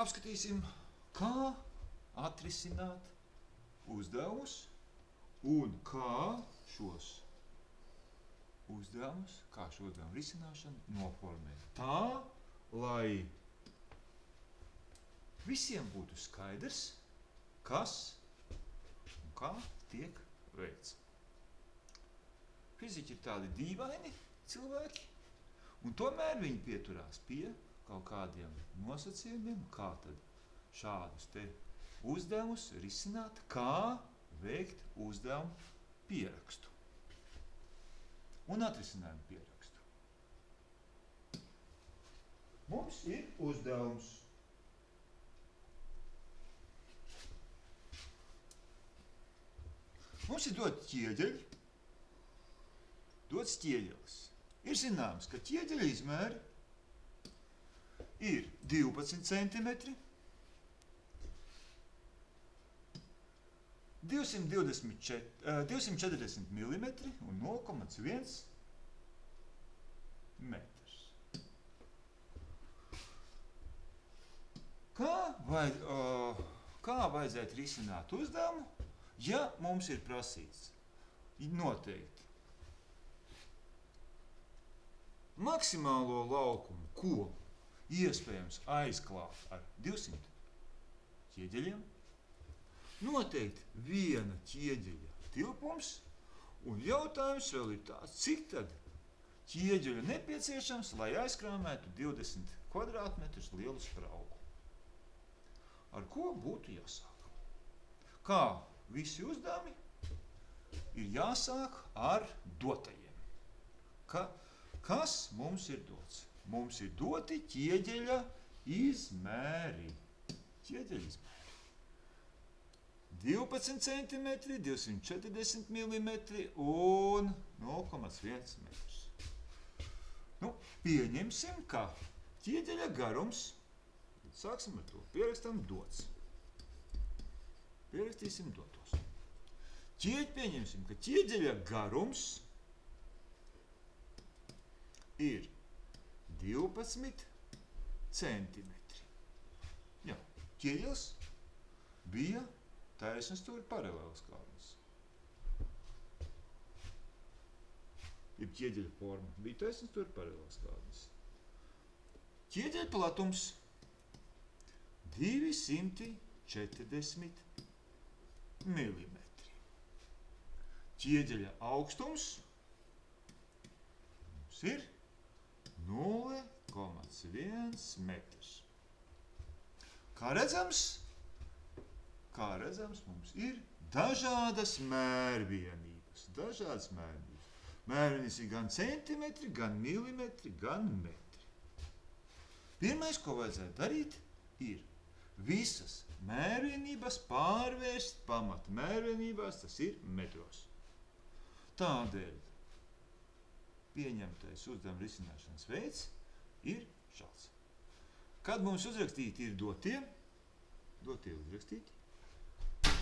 Apskatīsim, kā atrisināt uzdevumus un kā šos uzdevumus, kā šo uzdevumu risināšanu noformēt tā, lai visiem būtu skaidrs, kas un kā tiek veikts. Fiziķi ir tādi dīvaini cilvēki, un tomēr viņi pieturās pie kaut kādiem nosacījumiem, kā tad šādus te uzdevumus risināt, kā veikt uzdevumu pierakstu un atrisinājumu pierakstu. Mums ir uzdevums. Mums ir dot ķieģeļi, dots ķieģelis. Ir zināms, ka ķieģeļa izmēri ir 12 cm, 240 mm un 0,1 metrs. Kā vajadzētu risināt uzdevumu, ja mums ir prasīts noteikti maksimālo laukumu, ko iespējams aizklāt ar 200 ķieģeļiem, noteikti viena ķieģeļa tilpums, un jautājums vēl ir tāds, cik tad ķieģeļu nepieciešams, lai aizkrāmētu 20 kvadrātmetrus lielu spraugu. Ar ko būtu jāsāk? Kā visi uzdevumi ir jāsāk ar dotajiem. Kas mums ir dots? Mums ir doti ķieģeļa izmēri. Ķieģeļa izmēri. 12 cm, 240 mm un 0,1 metrs. Pieņemsim, ka ķieģeļa garums, sāksim ar to, pierakstam dots. Pierakstīsim dotos. Pieņemsim, ka ķieģeļa garums ir 12 centimetri. Jā, ķieģelis bija taisnstūri paralēlas kādas. Jeb ķieģeļa forma bija taisnstūri paralēlas kādas. Ķieģeļa platums 240 mm. Ķieģeļa augstums mums ir 0,1 metrs. Kā redzams, mums ir dažādas mērvienības. Mērvienības ir gan centimetri, gan milimetri, gan metri. Pirmais, ko vajadzētu darīt, ir visas mērvienības pārvērst pamata mērvienībās, tas ir metros. Tādēļ pieņemtais uzdevuma risināšanas veids ir šāds. Kad mums uzrakstīti ir dotie uzrakstīti,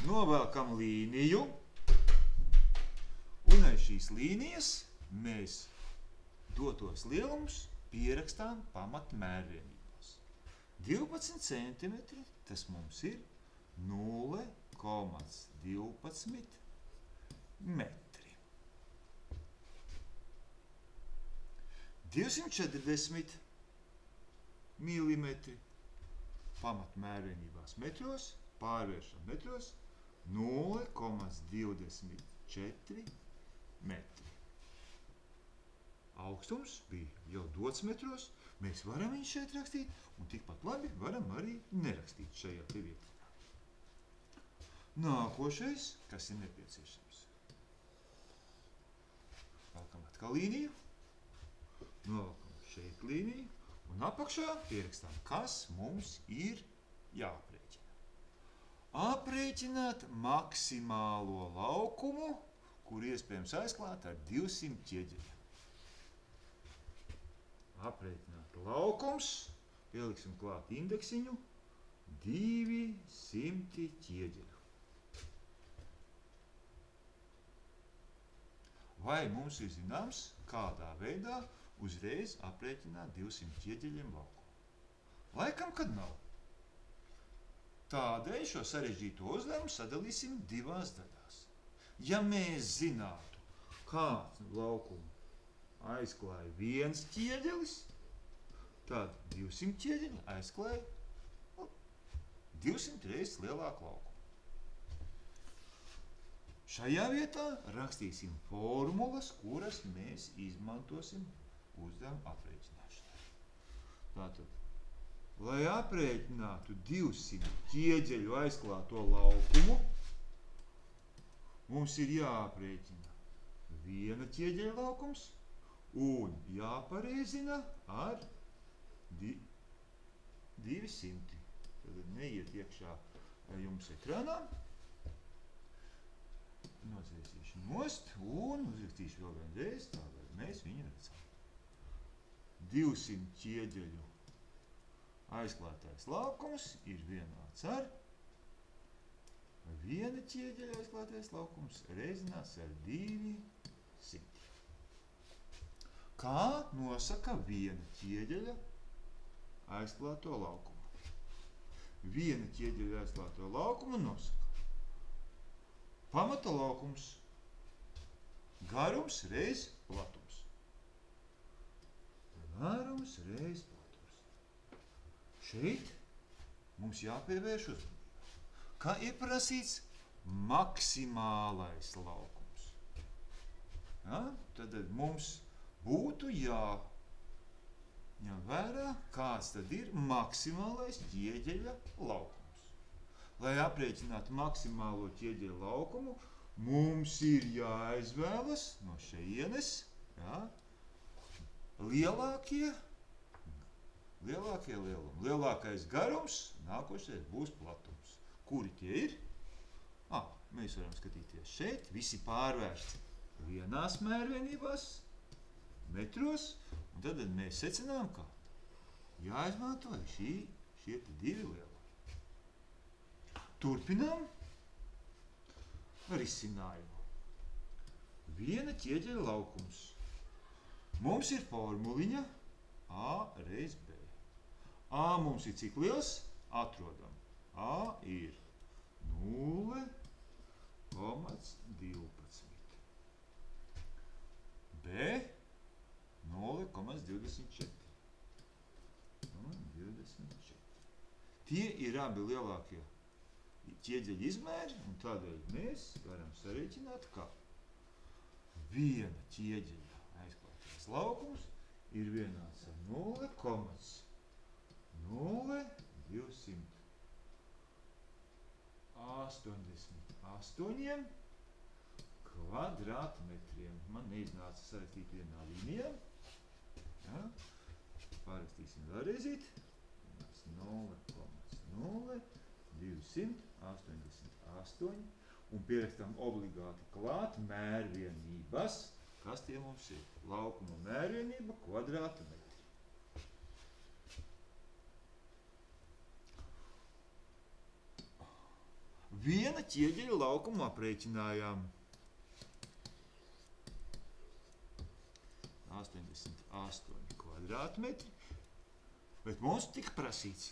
novelkam līniju, un aiz šīs līnijas mēs dotos lielumus pierakstām pamat mērvienībās. 12 cm, tas mums ir 0,12 metri. 240 mm pamat mērvienībās metros, pārvēršam metros 0,24 metri. Augstums bija jau dots metros, mēs varam viņu šeit rakstīt, un tikpat labi varam arī nerakstīt šajā te vietā. Nākošais, kas ir nepieciešams. Valkam atkal līniju, novalkam šeit līniju, un apakšā pierakstām, kas mums ir jāaprēķina. Aprēķināt maksimālo laukumu, kur iespējams aizklāt ar 200 ķieģeļiem. Aprēķināt laukums, pieliksim klāt indeksiņu, 200 ķieģeļu. Vai mums ir zināms, kādā veidā uzreiz aprēķināt 200 ķieģeļiem laukumu? Laikam, kad nav. Tādēļ šo sarežģīto uzdevumu sadalīsim divās daļās. Ja mēs zinātu, kādu laukumu aizklāja viens ķieģelis, tad 200 ķieģeļi aizklāja 200 reizes lielāku laukumu. Šajā vietā rakstīsim formulas, kuras mēs izmantosim uzdevumu aprēķināšanai. Tātad, lai aprēķinātu 200 ķieģeļu aizklāto laukumu, mums ir jāaprēķina viena ķieģeļa laukums un jāpareizina ar 200. Tad neiet iekšā jums ekrānā. Nocēsīšu nost un uzrakstīšu vēl vienreiz, tā lai mēs viņu redzam. 200 ķieģeļu aizklātais laukums ir vienāds ar viena ķieģeļa aizklātais laukums reizināts ar 200. Kā nosaka viena ķieģeļa aizklāto laukumu? Viena ķieģeļa aizklāto laukumu nosaka pamata laukums, garums reiz platums. Garums reiz platums. Šeit mums jāpievērš uzmanība, ka ir prasīts maksimālais laukums. Ja? Tad mums būtu jāņem vērā, kāds tad ir maksimālais ķieģeļa laukums. Lai aprēķinātu maksimālo ķieģeļa laukumu, mums ir jāizvēlas no šejienes lielākie lielumi. Lielākais garums, nākošais būs platums. Kuri tie ir? Mēs varam skatīties šeit, visi pārvērsti vienās mērvienībās, metros, un tad mēs secinām, ka jāizmanto šie divi lielumi. Turpinām risinājumu. Viena ķieģeļa laukums. Mums ir formuliņa A reiz B. A mums ir cik liels? Atrodam. A ir 0,12. B 0,24. Tie ir abi lielākie ķieģeļa izmēri, un tādēļ mēs varam sarēķināt, ka viena ķieģeļa aizklātais laukums ir vienāds ar 0,0288 kvadrātmetriem. Man neiznāca sarakstīt vienā līnijā. Ja? Pārrakstīsim vēlreizīt. 0,0288 un pierakstam obligāti klāt mērvienības. Kas tie mums ir? Laukuma mērvienība kvadrātmetri. Viena ķieģeļa laukumu aprēķinājām. 88 kvadrātmetri, bet mums tika prasīts,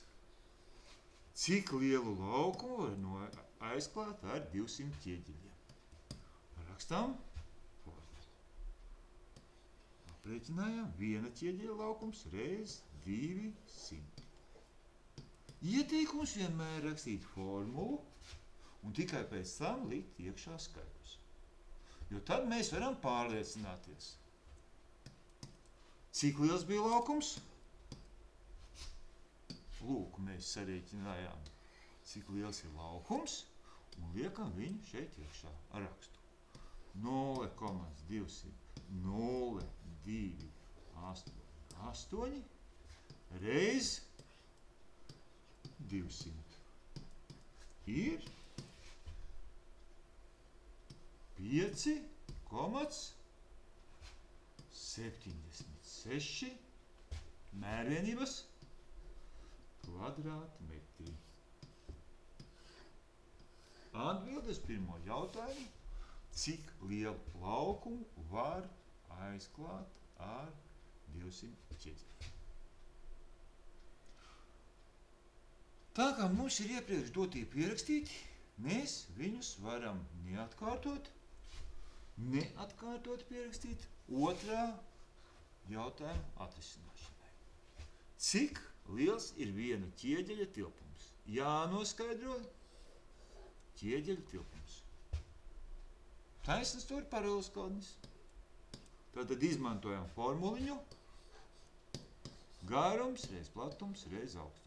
cik lielu laukumu var aizklāt ar 200 ķieģeļiem. Rakstām formulu. Aprēķinājām viena ķieģeļa laukums reiz 200. Ieteikums vienmēr rakstīt formulu un tikai pēc tam likt iekšā skaitļus. Jo tad mēs varam pārliecināties, cik liels bija laukums. Lūk, mēs sarēķinājām, cik liels ir laukums, un liekam viņu šeit iekšā ar rakstu. 0,0288 reiz 200 ir 5,76 mērvienības kvadrātmetri. Atbildes pirmo jautājumu, cik lielu laukumu var aizklāt ar 200 ķieģeļiem. Tā kā mums ir iepriekš dotie pierakstīti, mēs viņus varam neatkārtot pierakstīt otrā jautājuma atrisināšanai. Cik liels ir viena ķieģeļa tilpums? Jānoskaidro ķieģeļa tilpums. Taisnas tur paralēlas kodnis. Tātad izmantojam formuliņu garums reiz platums reiz augstums.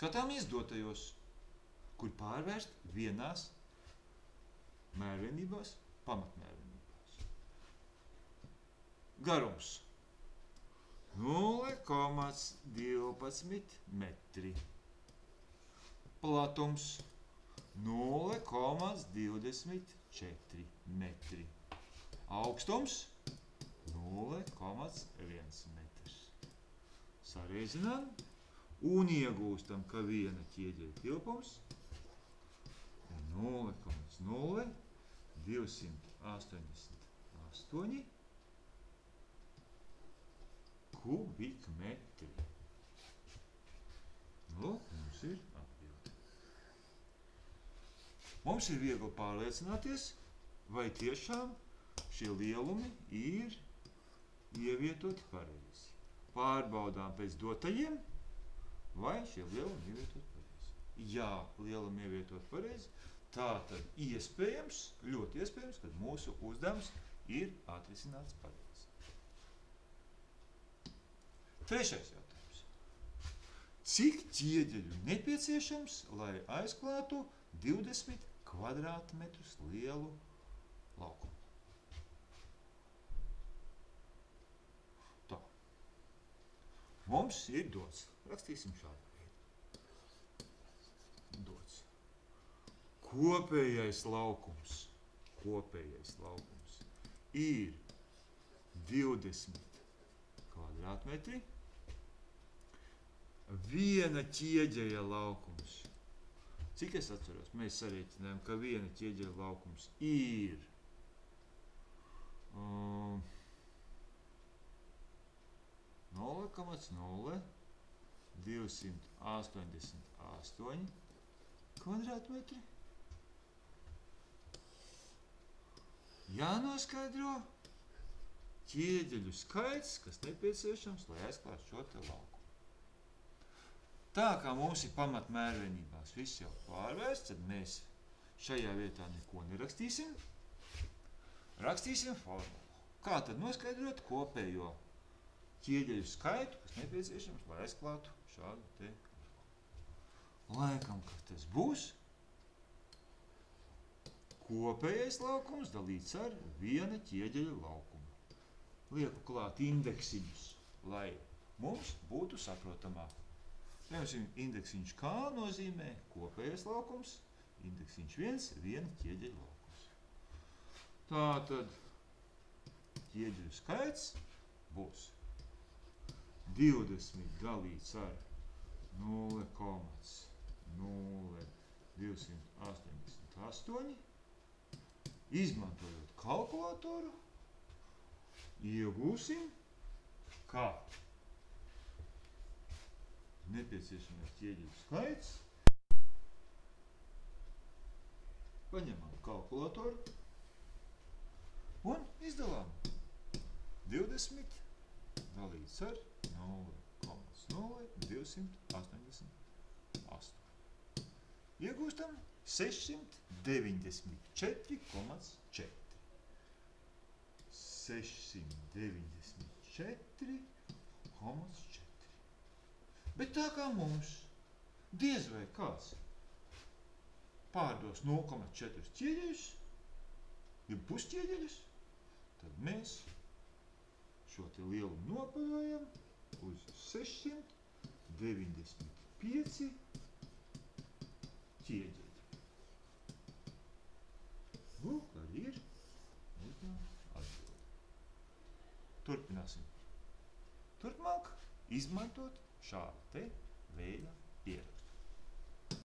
Skatāmies dotajos, kur pārvērst vienās mērvienībās, pamatmērvienībās. Garums 0,12 metri. Platums 0,24 metri. Augstums 0,1 metrs. Sareizinām un iegūstam, ka viena ķieģeļa tilpums ir 0,0288 kubikmetri. Mums ir atbilde. Mums ir viegli pārliecināties, vai tiešām šie lielumi ir ievietoti pareizi. Pārbaudām pēc dotajiem, vai šie lielumi ievietot pareizi. Jā, lielumi ievietot pareizi, tātad iespējams, ļoti iespējams, ka mūsu uzdevums ir atrisināts pareizi. Trešais jautājums. Cik ķieģeļu nepieciešams, lai aizklātu 20 kvadrātmetrus lielu laukumu? Tā. Mums ir dots. Rakstīsim šādu veidu. Dots. Kopējais laukums ir 20 kvadrātmetri. Viena ķieģeļa laukums. Cik es atceros? Mēs sarēķinājām, ka viena ķieģeļa laukums ir 0,0288 kvadrātmetri. Jānoskaidro ķieģeļu skaits, kas nepieciešams, lai aizklātu šo te laukumu. Tā kā mums ir pamatmērvienībās viss jau pārvērsts, tad mēs šajā vietā neko nerakstīsim. Rakstīsim formulu. Kā tad noskaidrot kopējo ķieģeļu skaitu, kas nepieciešams, lai aizklātu šādu te laukumu? Laikam, kas tas būs? Kopējais laukums dalīts ar viena ķieģeļa laukumu. Lieku klāt indeksiņus, lai mums būtu saprotamāk. Piemēram, indeksiņš K nozīmē kopējais laukums, indeksiņš 1 ir viena ķieģeļa laukums. Tātad ķieģeļu skaits būs 20 dalīts ar 0,0288. Izmantojot kalkulatoru, iegūsim, kā nepieciešamais ķieģeļu skaits. Paņemam kalkulatoru un izdalām 20 dalīts ar 0,0288. Iegūstam 694,4. 694,4. Bet tā kā mums diez vai kāds pārdos 0,4 ķieģeļus, ja pusķieģeļus, tad mēs šo te lielu nopadojam uz 695 ķieģeļi. Lūk, arī ir atbilde. Turpināsim. Turpmāk izmantot šādu te veida pierakstu.